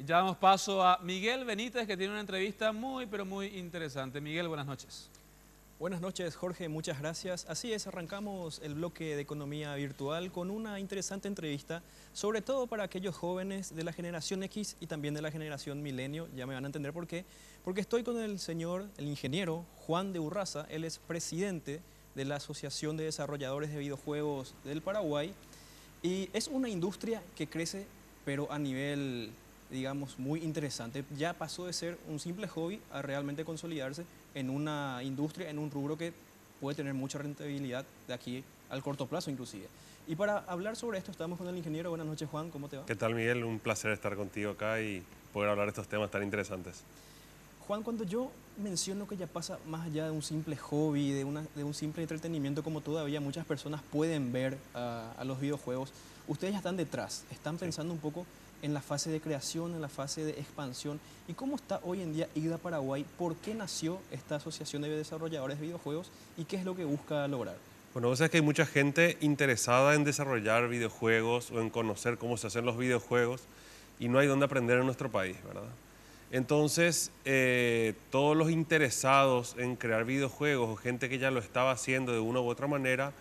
Ya damos paso a Miguel Benítez, que tiene una entrevista muy, pero muy interesante. Miguel, buenas noches. Buenas noches, Jorge, muchas gracias. Así es, arrancamos el bloque de economía virtual con una interesante entrevista, sobre todo para aquellos jóvenes de la generación X y también de la generación Milenio. Ya me van a entender por qué. Porque estoy con el ingeniero Juan de Urraza. Él es presidente de la Asociación de Desarrolladores de Videojuegos del Paraguay. Y es una industria que crece, pero a nivel, digamos, muy interesante. Ya pasó de ser un simple hobby a realmente consolidarse en una industria, en un rubro que puede tener mucha rentabilidad de aquí al corto plazo inclusive. Y para hablar sobre esto estamos con el ingeniero. Buenas noches, Juan, ¿cómo te va? ¿Qué tal, Miguel? Un placer estar contigo acá y poder hablar de estos temas tan interesantes. Juan, cuando yo menciono que ya pasa más allá de un simple hobby, de un simple entretenimiento, como todavía muchas personas pueden ver a los videojuegos, ustedes ya están detrás, están pensando un poco en la fase de creación, en la fase de expansión. ¿Y cómo está hoy en día IGDA Paraguay? ¿Por qué nació esta Asociación de Desarrolladores de Videojuegos y qué es lo que busca lograr? Bueno, vos sabés que hay mucha gente interesada en desarrollar videojuegos o en conocer cómo se hacen los videojuegos y no hay dónde aprender en nuestro país, ¿verdad? Entonces, todos los interesados en crear videojuegos o gente que ya lo estaba haciendo de una u otra manera,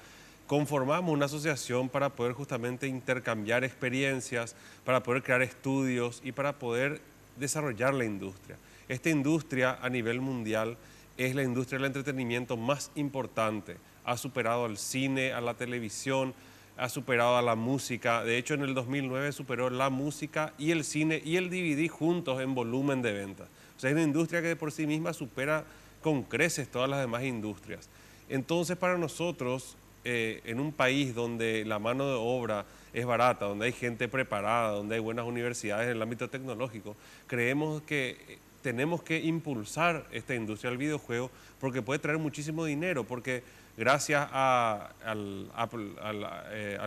conformamos una asociación para poder justamente intercambiar experiencias, para poder crear estudios y para poder desarrollar la industria. Esta industria a nivel mundial es la industria del entretenimiento más importante. Ha superado al cine, a la televisión, ha superado a la música. De hecho, en el 2009 superó la música y el cine y el DVD juntos en volumen de ventas. O sea, es una industria que de por sí misma supera con creces todas las demás industrias. Entonces, para nosotros, en un país donde la mano de obra es barata, donde hay gente preparada, donde hay buenas universidades en el ámbito tecnológico, creemos que tenemos que impulsar esta industria del videojuego porque puede traer muchísimo dinero, porque gracias al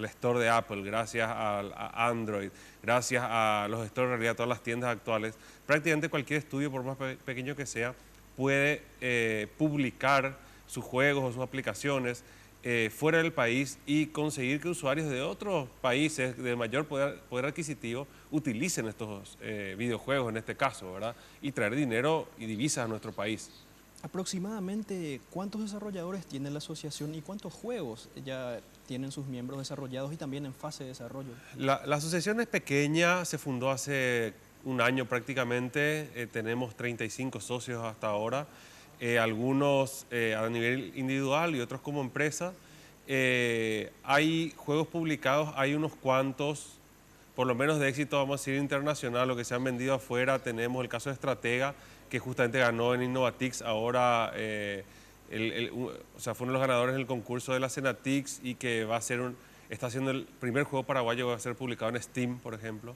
store de Apple, gracias a Android, gracias a los stores, en realidad todas las tiendas actuales, prácticamente cualquier estudio, por más pequeño que sea, puede publicar sus juegos o sus aplicaciones fuera del país y conseguir que usuarios de otros países de mayor poder adquisitivo utilicen estos videojuegos en este caso, ¿verdad? Y traer dinero y divisas a nuestro país. Aproximadamente, ¿cuántos desarrolladores tiene la asociación y cuántos juegos ya tienen sus miembros desarrollados y también en fase de desarrollo? La asociación es pequeña, se fundó hace un año prácticamente, tenemos 35 socios hasta ahora, algunos a nivel individual y otros como empresa. Hay juegos publicados, hay unos cuantos, por lo menos de éxito, vamos a decir internacional, lo que se han vendido afuera. Tenemos el caso de Estratega, que justamente ganó en Innovatix ahora, o sea, fue uno de los ganadores del concurso de la Senatix y que va a ser está haciendo el primer juego paraguayo que va a ser publicado en Steam, por ejemplo.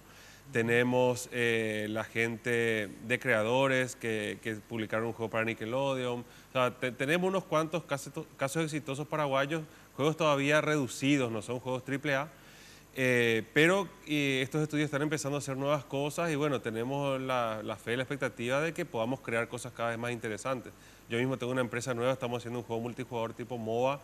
Tenemos la gente de creadores que publicaron un juego para Nickelodeon. O sea, tenemos unos cuantos casos exitosos paraguayos, juegos todavía reducidos, no son juegos AAA. Pero estos estudios están empezando a hacer nuevas cosas y bueno, tenemos la fe y la expectativa de que podamos crear cosas cada vez más interesantes. Yo mismo tengo una empresa nueva, estamos haciendo un juego multijugador tipo MOBA.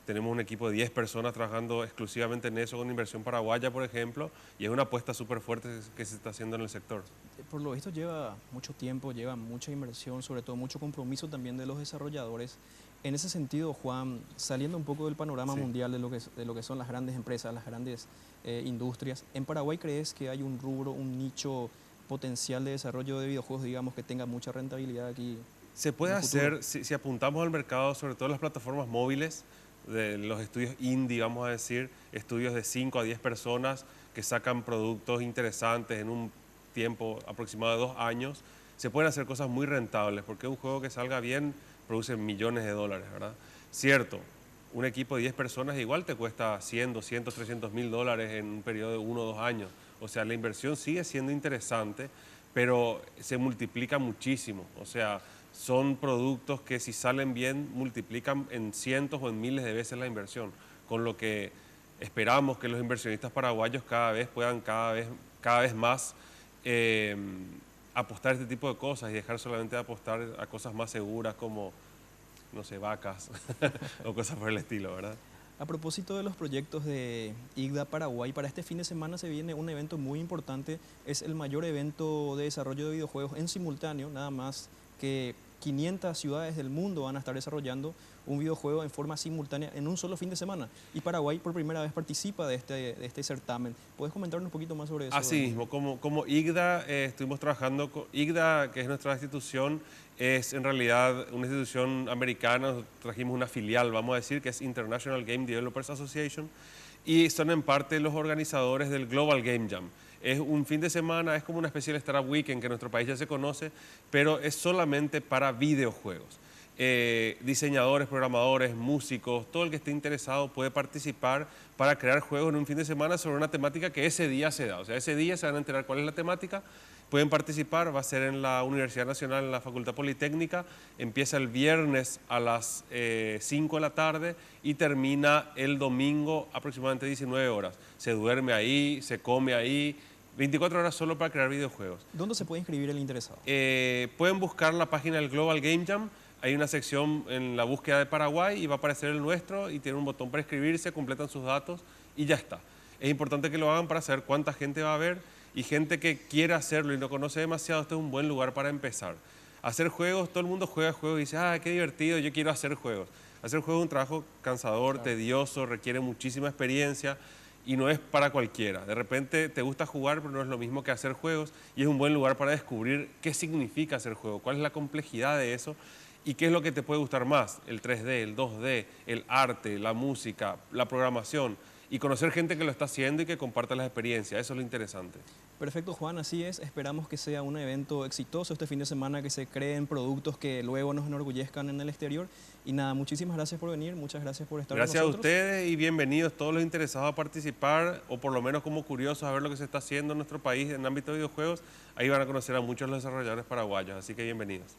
Tenemos un equipo de 10 personas trabajando exclusivamente en eso con inversión paraguaya, por ejemplo, y es una apuesta súper fuerte que se está haciendo en el sector. Por lo visto lleva mucho tiempo, lleva mucha inversión, sobre todo mucho compromiso también de los desarrolladores. En ese sentido, Juan, saliendo un poco del panorama mundial de lo que son las grandes empresas, las grandes industrias, ¿en Paraguay crees que hay un rubro, un nicho potencial de desarrollo de videojuegos, digamos, que tenga mucha rentabilidad aquí? Se puede hacer, si apuntamos al mercado, sobre todo las plataformas móviles, de los estudios indie, vamos a decir, estudios de 5 a 10 personas que sacan productos interesantes en un tiempo aproximado de 2 años, se pueden hacer cosas muy rentables, porque un juego que salga bien produce millones de dólares, ¿verdad? Cierto, un equipo de 10 personas igual te cuesta 100, 200, 300 mil dólares en un periodo de 1 o 2 años. O sea, la inversión sigue siendo interesante, pero se multiplica muchísimo. O sea, son productos que si salen bien multiplican en cientos o en miles de veces la inversión, con lo que esperamos que los inversionistas paraguayos cada vez puedan cada vez más apostar a este tipo de cosas y dejar solamente de apostar a cosas más seguras como, no sé, vacas o cosas por el estilo, ¿verdad? A propósito de los proyectos de IGDA Paraguay, para este fin de semana se viene un evento muy importante. Es el mayor evento de desarrollo de videojuegos en simultáneo, nada más que 500 ciudades del mundo van a estar desarrollando un videojuego en forma simultánea en un solo fin de semana. Y Paraguay por primera vez participa de este certamen. ¿Puedes comentarnos un poquito más sobre eso? Así mismo, como IGDA, estuvimos trabajando con IGDA, que es nuestra institución, es en realidad una institución americana. Trajimos una filial, vamos a decir, que es International Game Developers Association, y son en parte los organizadores del Global Game Jam. Es un fin de semana, es como una especie de Startup Weekend que en nuestro país ya se conoce, pero es solamente para videojuegos. Diseñadores, programadores, músicos, todo el que esté interesado puede participar para crear juegos en un fin de semana sobre una temática que ese día se da. O sea, ese día se van a enterar cuál es la temática, pueden participar, va a ser en la Universidad Nacional, en la Facultad Politécnica, empieza el viernes a las 5 de la tarde y termina el domingo aproximadamente 19 horas. Se duerme ahí, se come ahí, 24 horas solo para crear videojuegos. ¿Dónde se puede inscribir el interesado? Pueden buscar la página del Global Game Jam. Hay una sección en la búsqueda de Paraguay y va a aparecer el nuestro y tiene un botón para inscribirse, completan sus datos y ya está. Es importante que lo hagan para saber cuánta gente va a haber, y gente que quiera hacerlo y no conoce demasiado, este es un buen lugar para empezar. Hacer juegos, todo el mundo juega juegos y dice, ah, qué divertido, yo quiero hacer juegos. Hacer juegos es un trabajo cansador, claro, tedioso, requiere muchísima experiencia y no es para cualquiera. De repente te gusta jugar, pero no es lo mismo que hacer juegos, y es un buen lugar para descubrir qué significa hacer juegos, cuál es la complejidad de eso y qué es lo que te puede gustar más, el 3D, el 2D, el arte, la música, la programación, y conocer gente que lo está haciendo y que comparte las experiencias. Eso es lo interesante. Perfecto, Juan, así es. Esperamos que sea un evento exitoso este fin de semana, que se creen productos que luego nos enorgullezcan en el exterior. Y nada, muchísimas gracias por venir, muchas gracias por estar con nosotros. Gracias a ustedes y bienvenidos todos los interesados a participar, o por lo menos como curiosos a ver lo que se está haciendo en nuestro país en el ámbito de videojuegos. Ahí van a conocer a muchos de los desarrolladores paraguayos, así que bienvenidos.